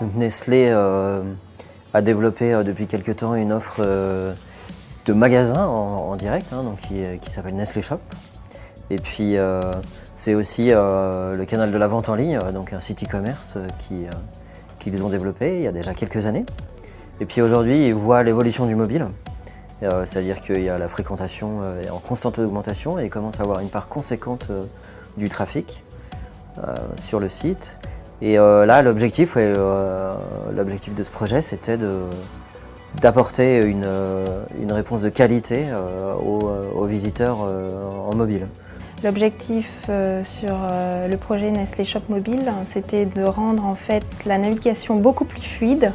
Donc Nestlé a développé depuis quelques temps une offre de magasin en direct, donc qui s'appelle Nestlé Shop. Et puis c'est aussi le canal de la vente en ligne, donc un site e-commerce qu'ils ont développé il y a déjà quelques années. Et puis aujourd'hui, ils voient l'évolution du mobile, c'est-à-dire qu'il y a la fréquentation est en constante augmentation et ils commencent à avoir une part conséquente du trafic sur le site. Et là, l'objectif de ce projet, c'était d'apporter une réponse de qualité aux visiteurs en mobile. L'objectif sur le projet Nestlé Shop Mobile, c'était de rendre en fait la navigation beaucoup plus fluide,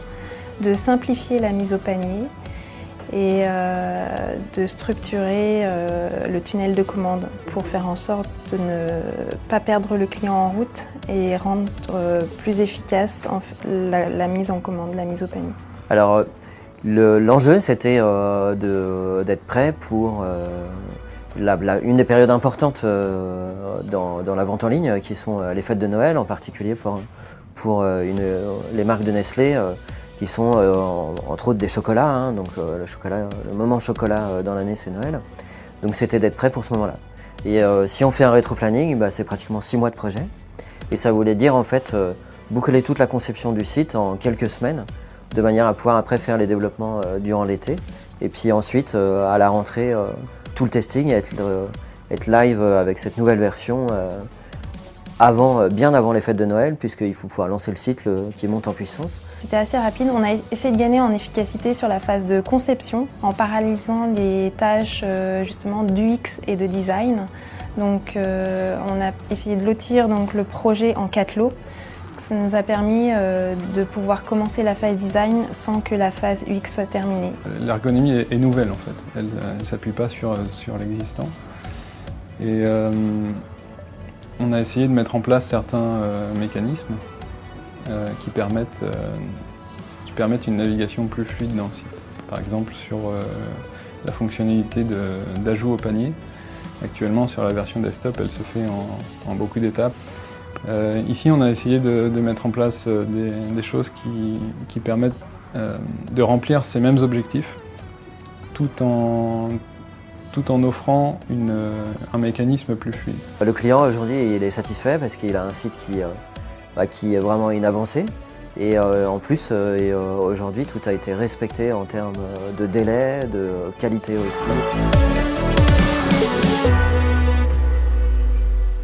de simplifier la mise au panier et de structurer le tunnel de commande pour faire en sorte de ne pas perdre le client en route et rendre plus efficace la mise en commande, la mise au panier. Alors l'enjeu c'était d'être prêt pour une des périodes importantes dans la vente en ligne qui sont les fêtes de Noël, en particulier pour les marques de Nestlé qui sont entre autres des chocolats, donc le moment chocolat dans l'année c'est Noël. Donc c'était d'être prêt pour ce moment-là. Et si on fait un rétro-planning, c'est pratiquement 6 mois de projet. Et ça voulait dire en fait boucler toute la conception du site en quelques semaines, de manière à pouvoir après faire les développements durant l'été. Et puis ensuite à la rentrée, tout le testing et être live avec cette nouvelle version bien avant les fêtes de Noël, puisqu'il faut pouvoir lancer le site qui monte en puissance. C'était assez rapide, on a essayé de gagner en efficacité sur la phase de conception en parallélisant les tâches justement d'UX et de design. Donc on a essayé de lotir donc, le projet en 4 lots. Ça nous a permis de pouvoir commencer la phase design sans que la phase UX soit terminée. L'ergonomie est nouvelle en fait, elle ne s'appuie pas sur l'existant. Et on a essayé de mettre en place certains mécanismes qui permettent une navigation plus fluide dans le site. Par exemple sur la fonctionnalité d'ajout au panier. Actuellement sur la version desktop, elle se fait en beaucoup d'étapes. Ici on a essayé de mettre en place des choses qui permettent de remplir ces mêmes objectifs tout en offrant un mécanisme plus fluide. Le client aujourd'hui il est satisfait parce qu'il a un site qui est vraiment une avancée et en plus aujourd'hui tout a été respecté en termes de délai, de qualité aussi.